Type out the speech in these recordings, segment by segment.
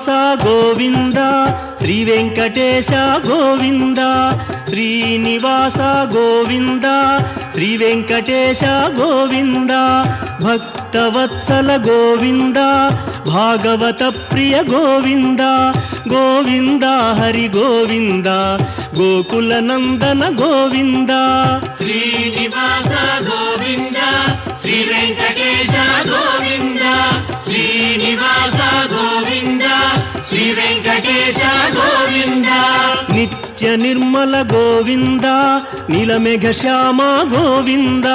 శ్రీనివాస గోవింద శ్రీ వెంకటేశ గోవింద శ్రీనివాస గోవింద శ్రీ వెంకటేశ గోవింద భక్తవత్సల గోవింద భాగవత ప్రియ గోవింద గోవింద హరి గోవింద గోకుల నందన గోవింద శ్రీనివాస గోవింద శ్రీ వెంకటేశ గోవింద శ్రీనివాస గోవింద శ్రీ వెంకటేశ గోవింద నిత్య నిర్మల గోవింద నీలమేఘ శ్యామ గోవింద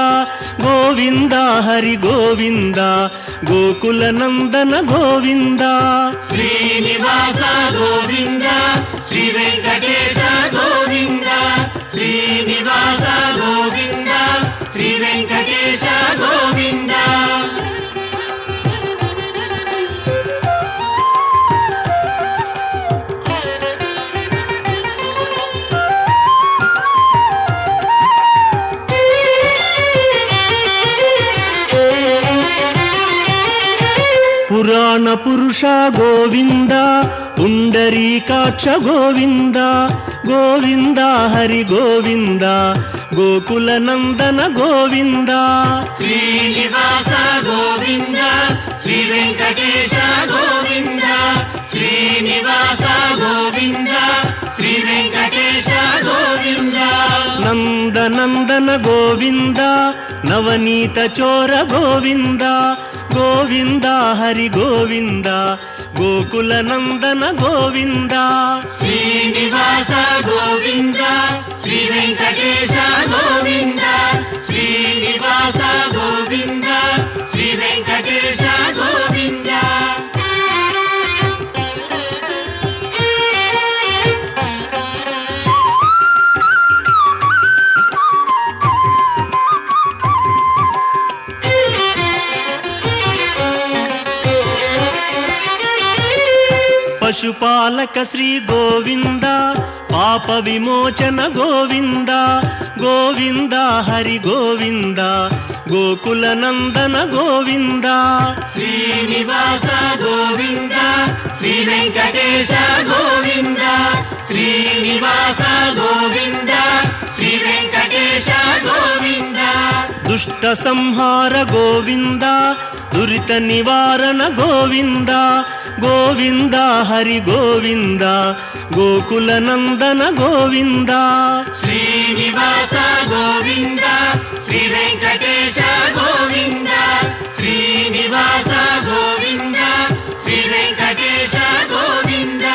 గోవింద హరి గోవింద గోకుల నందన గోవింద శ్రీనివాస గోవింద శ్రీ వెంకటేశ గోవింద శ్రీనివాస గోవింద శ్రీ వెంకటేశ గోవింద పురాణ పురుష గోవింద పుండరీకాక్ష గోవింద గోవింద హరి గోవింద గోకుల నందన గోవింద శ్రీనివాస గోవింద శ్రీ వెంకటేశ గోవింద శ్రీనివాస గోవింద శ్రీ వెంకటేశ గోవింద నందనందన గోవింద నవనీత చోర గోవింద గోవింద హరి గోవింద గోకుల నందన గోవింద శ్రీనివాస గోవింద శ్రీ వెంకటేశ గోవింద శ్రీనివాస గోవింద శ్రీ వెంకటేశ గోవింద పశుపాలక శ్రీ గోవింద పాప విమోచన గోవింద గోవింద హరి గోవింద గోకుల నందన గోవింద శ్రీనివాస గోవింద శ్రీ వెంకటేశ గోవింద శ్రీనివాస గోవింద శ్రీ వెంకటేశ గోవింద దుష్ట సంహార గోవింద దురిత నివారణ గోవింద గోవింద హరి గోవింద గోకుల నందన గోవింద శ్రీనివాస గోవింద శ్రీ వెంకటేశ గోవింద శ్రీనివాస గోవింద శ్రీ వెంకటేశ గోవింద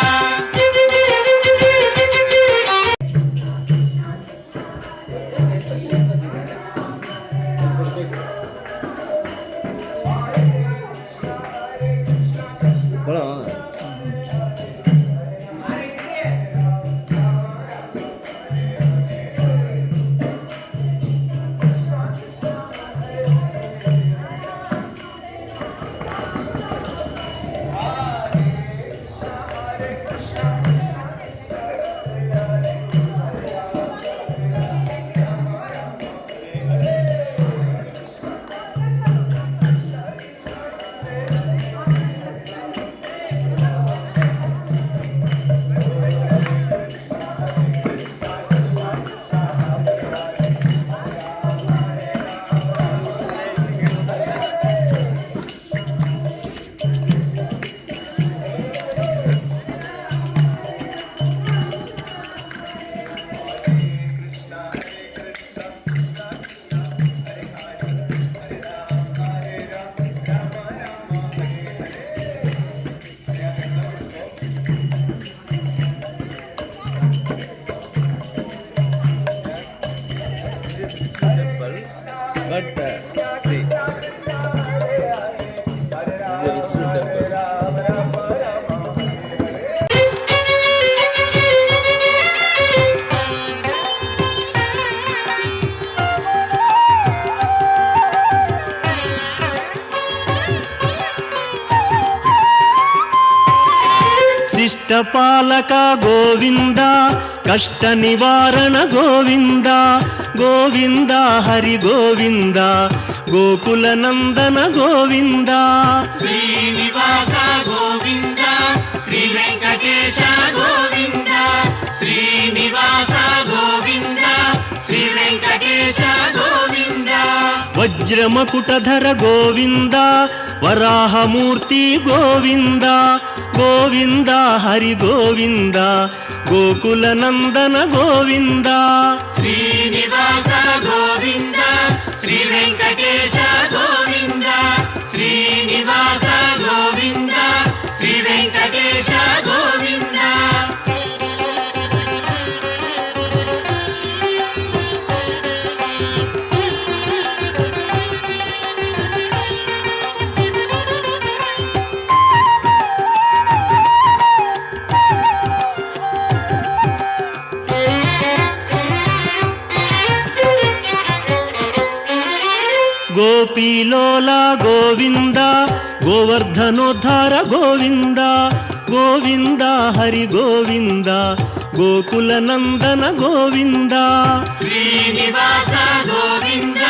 శిష్టపాలక గోవింద కష్ట నివారణ గోవింద గోవింద హరి గోవింద గోకుల నందన గోవింద శ్రీనివాస గోవింద శ్రీ వెంకటేశ గోవింద శ్రీనివాస గోవింద శ్రీ వెంకటేశ గోవింద వజ్రమకుటధర గోవింద వరాహమూర్తి గోవింద గోవింద హరి గోవింద గోకుల నందన గోవింద శ్రీనివాస గోవింద శ్రీ వెంకటేశ గోవింద శ్రీనివాస గోవింద శ్రీ వెంకటేశ గోవింద గోపీలోల గోవింద గోవర్ధనోద్ధార గోవింద గోవింద హరి గోవింద గోకుల నందన గోవింద శ్రీనివాస గోవింద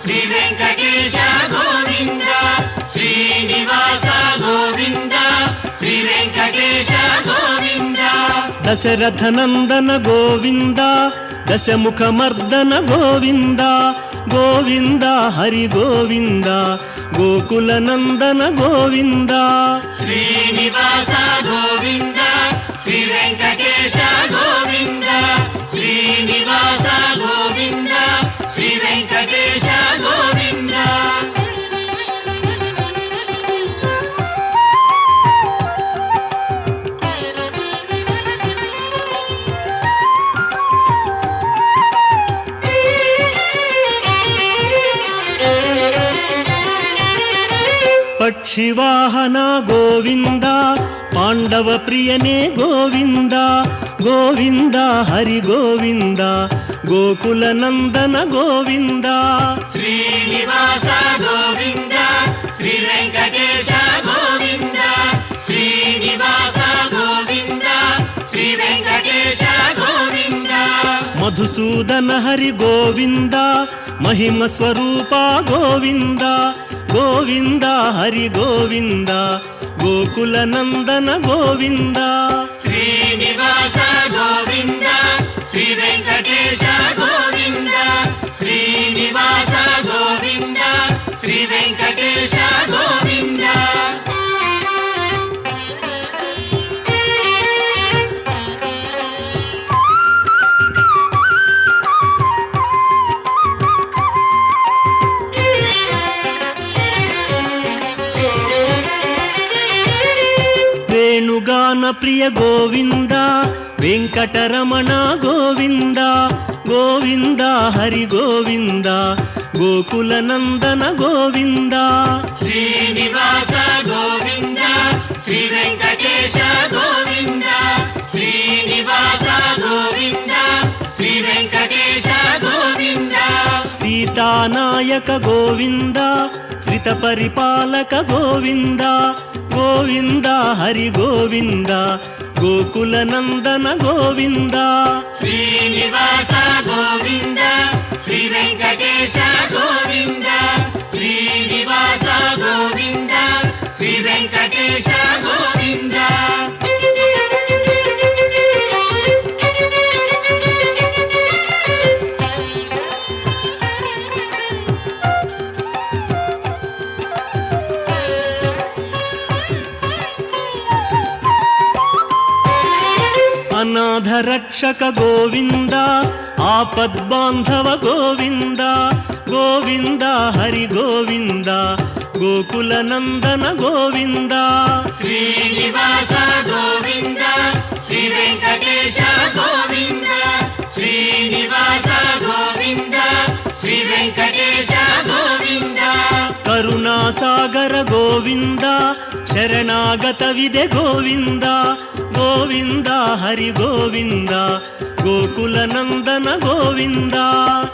శ్రీ వెంకటేశ గోవింద శ్రీనివాస గోవింద శ్రీ వెంకటేశ గోవింద దశరథ నందన గోవింద దశముఖమర్దన గోవింద గోవింద హరి గోవింద గోకుల నందన గోవింద శ్రీనివాస గోవింద శ్రీ వెంకటేశ గోవింద శ్రీనివాస గోవింద శ్రీ వెంకటేశ గోవింద పక్షివాహన గోవింద పాండవ ప్రియనే గోవింద గోవింద హరి గోవింద గోకుల నందన గోవింద శ్రీనివాస గోవింద శ్రీ వెంకటేశ గోవింద శ్రీనివాస గోవింద శ్రీ వెంకటేశ గోవింద మధుసూదన హరి గోవింద మహిమ స్వరూప గోవింద గోవింద హరి గోవింద గోకుల నందన గోవింద శ్రీనివాస గోవింద శ్రీ వెంకటేశ గోవింద శ్రీనివాస గోవింద శ్రీ వెంకటేశ గోవింద వేణుగాన ప్రియ గోవింద వెంకటరమణ గోవింద గోవింద హరి గోవింద గోకుల నందన గోవింద శ్రీనివాస గోవింద శ్రీ వెంకటేశ గోవింద శ్రీనివాస గోవింద శ్రీ వెంకటేశ గోవింద సీతానాయక గోవింద శ్రిత పరిపాలక గోవింద గోవింద హరి గోవింద గోకుల నందన గోవింద శ్రీనివాస గోవింద శ్రీ వెంకటేశ గోవింద శ్రీనివాస గోవింద శ్రీ వెంకటేశ గోవింద అనాథ రక్షక గోవింద ఆపద్బాంధవ గోవింద గోవింద హరి గోవింద గోకుల నందన గోవింద శ్రీనివాస గోవింద శ్రీ వెంకటేశ గోవింద శ్రీనివాస గోవింద శ్రీ వెంకటేశ గోవింద కరుణాసాగర గోవింద శరణాగత విదే గోవింద గోవింద హరి గోవింద గోకుల నందన గోవింద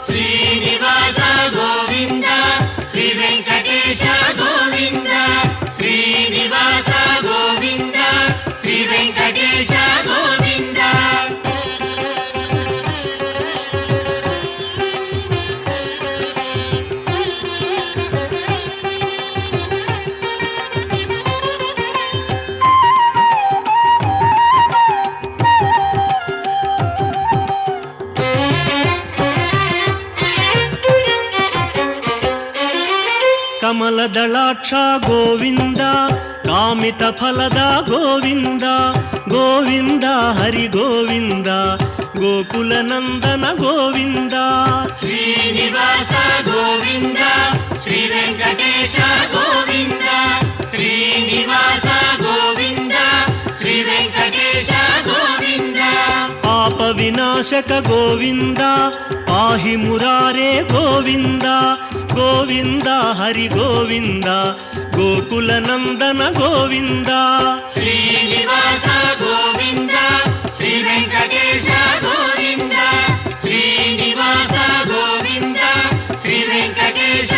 శ్రీనివాస గోవింద శ్రీ వెంకటేశ గోవింద శ్రీనివాస గోవింద శ్రీ వెంకటేశ గోవింద ಕಮಲದಳಾಕ್ಷ ಗೋವಿಂದ ಕಾಮಿತ ಫಲದ ಗೋವಿಂದ ಗೋವಿಂದ ಹರಿ ಗೋವಿಂದ ಗೋಕುಲ ನಂದನ ಗೋವಿಂದ ಶ್ರೀನಿವಾಸ ಗೋವಿಂದ ಶ್ರೀ ವೆಂಕಟೇಶ ಗೋವಿಂದ ಶ್ರೀನಿವಾಸ ಗೋವಿಂದ ಶ್ರೀ ವೆಂಕಟೇಶ ಗೋವಿಂದ ಪಾಪ ವಿನಾಶಕ ಗೋವಿಂದ ಪಾಹಿ ಮುರಾರೇ ಗೋವಿಂದ ಗೋವಿಂದ ಹರಿ ಗೋವಿಂದ ಗೋಕುಲ ನಂದನ ಗೋವಿಂದ ಶ್ರೀನಿವಾಸ ಗೋವಿಂದ ಶ್ರೀ ವೆಂಕಟೇಶ ಗೋವಿಂದ ಶ್ರೀನಿವಾಸ ಗೋವಿಂದ ಶ್ರೀ ವೆಂಕಟೇಶ